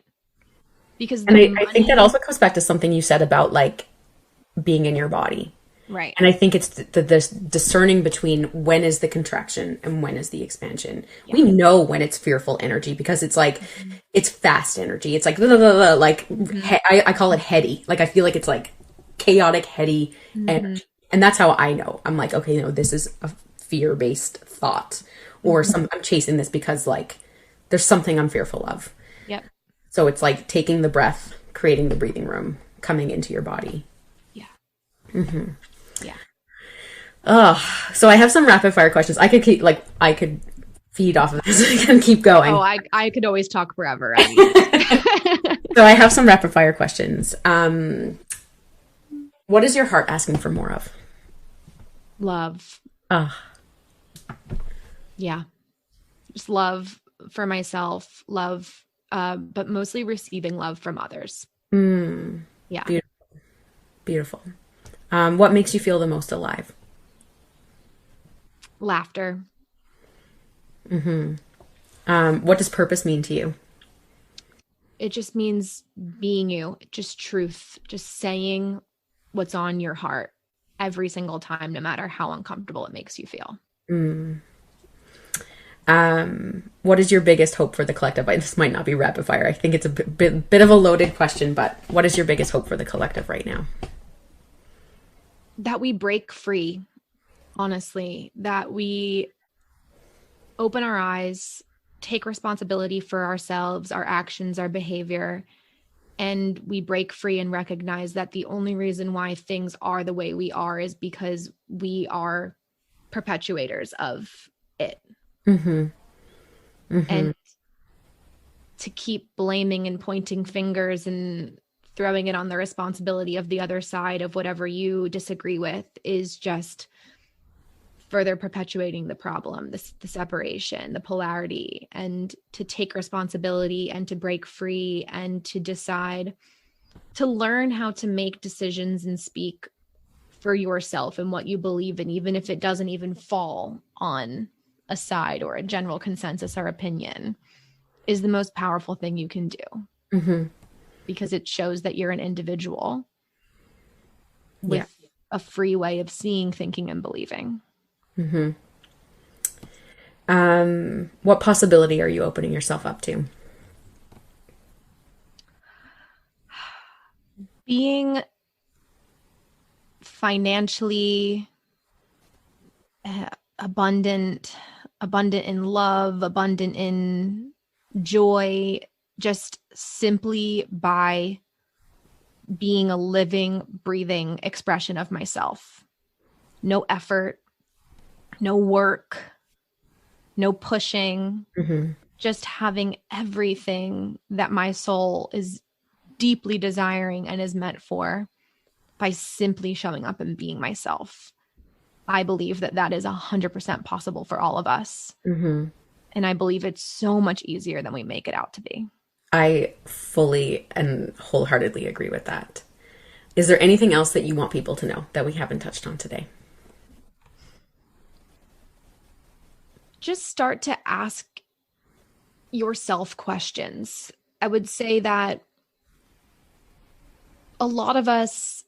Because And the I think that money, also comes back to something you said about like being in your body. right. And I think it's the discerning between when is the contraction and when is the expansion. Yeah. We know when it's fearful energy because it's like, Mm-hmm. it's fast energy. It's like, blah, blah, blah, blah, like Mm-hmm. I call it heady. Like I feel like it's like chaotic, heady Mm-hmm. energy. And that's how I know. I'm like, okay, no, this is a fear-based thought or Mm-hmm. I'm chasing this because like there's something I'm fearful of. Yep. So it's like taking the breath, creating the breathing room, coming into your body. Yeah. Yeah. Oh, so I have some rapid fire questions. I could keep like I could feed off of this. I can keep Oh, going. I could always talk forever. I mean, So I have some rapid fire questions. What is your heart asking for more of? love. Oh, Yeah. Just love for myself, love, but mostly receiving love from others. Yeah. beautiful. Beautiful. What makes you feel the most alive? Laughter. What does purpose mean to you? It just means being you, just truth, just saying what's on your heart every single time, no matter how uncomfortable it makes you feel. What is your biggest hope for the collective? This might not be rapid fire. I think it's a bit of a loaded question, but what is your biggest hope for the collective right now? That we break free, honestly, that we open our eyes, take responsibility for ourselves, our actions, our behavior, and we break free and recognize that the only reason why things are the way we are is because we are perpetuators of it. And to keep blaming and pointing fingers and throwing it on the responsibility of the other side of whatever you disagree with is just further perpetuating the problem, the separation, the polarity, and to take responsibility and to break free and to decide to learn how to make decisions and speak for yourself and what you believe in, even if it doesn't even fall on a side or a general consensus or opinion, is the most powerful thing you can do because it shows that you're an individual Yeah. with a free way of seeing, thinking, and believing. What possibility are you opening yourself up to? Being financially abundant, abundant in love, abundant in joy, just simply by being a living, breathing expression of myself. No effort, no work, no pushing, just having everything that my soul is deeply desiring and is meant for by simply showing up and being myself. I believe that that is 100% possible for all of us. And I believe it's so much easier than we make it out to be. I fully and wholeheartedly agree with that. Is there anything else that you want people to know that we haven't touched on today? Just start to ask yourself questions. I would say that a lot of us,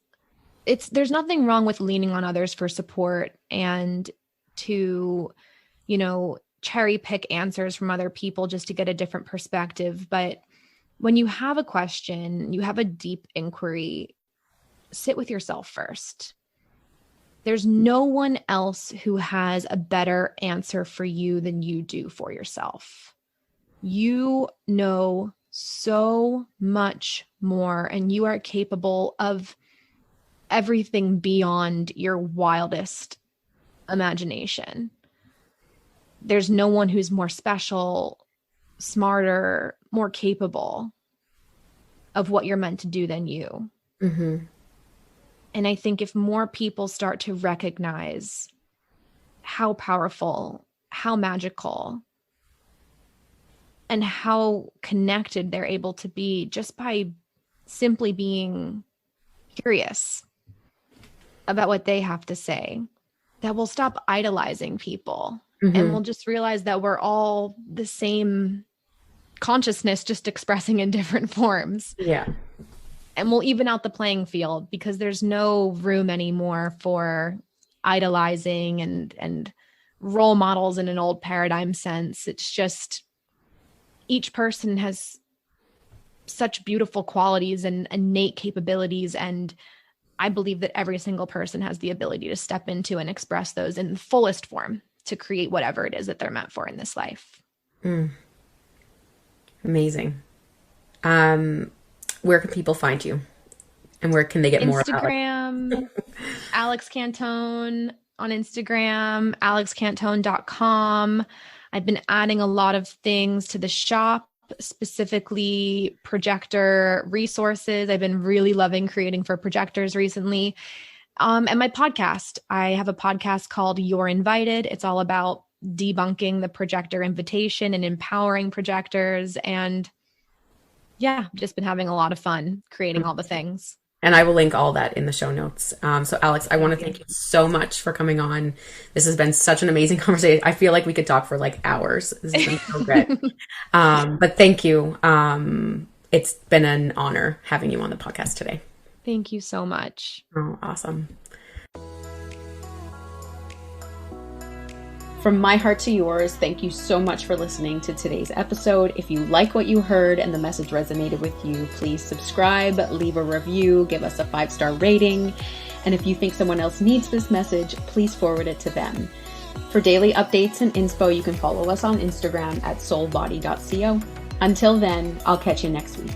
there's nothing wrong with leaning on others for support and to, cherry pick answers from other people just to get a different perspective. But when you have a question, you have a deep inquiry, sit with yourself first. There's no one else who has a better answer for you than you do for yourself. You know so much more, and you are capable of everything beyond your wildest imagination. There's no one who's more special, smarter, more capable of what you're meant to do than you. Mm-hmm. And I think if more people start to recognize how powerful, how magical, and how connected they're able to be just by simply being curious about what they have to say, that we'll stop idolizing people. Mm-hmm. And we'll just realize that we're all the same consciousness, just expressing in different forms. Yeah. And we'll even out the playing field, because there's no room anymore for idolizing and role models in an old paradigm sense. It's just each person has such beautiful qualities and innate capabilities. And I believe that every single person has the ability to step into and express those in the fullest form to create whatever it is that they're meant for in this life. Amazing. Where can people find you? And where can they get more about Instagram, Alex Cantone on Instagram, alexcantone.com. I've been adding a lot of things to the shop, specifically Projector resources. I've been really loving creating for projectors recently. And my podcast. I have a podcast called You're Invited. It's all about debunking the projector invitation and empowering projectors. And yeah, just been having a lot of fun creating all the things. And I will link all that in the show notes. So Alex, I want to thank you so much for coming on. This has been such an amazing conversation. I feel like we could talk for like hours. This has been so good. But thank you. It's been an honor having you on the podcast today. Thank you so much. Oh, awesome. From my heart to yours, thank you so much for listening to today's episode. If you like what you heard and the message resonated with you, please subscribe, leave a review, give us a 5-star rating. And if you think someone else needs this message, please forward it to them. For daily updates and inspo, you can follow us on Instagram at soulbody.co. Until then, I'll catch you next week.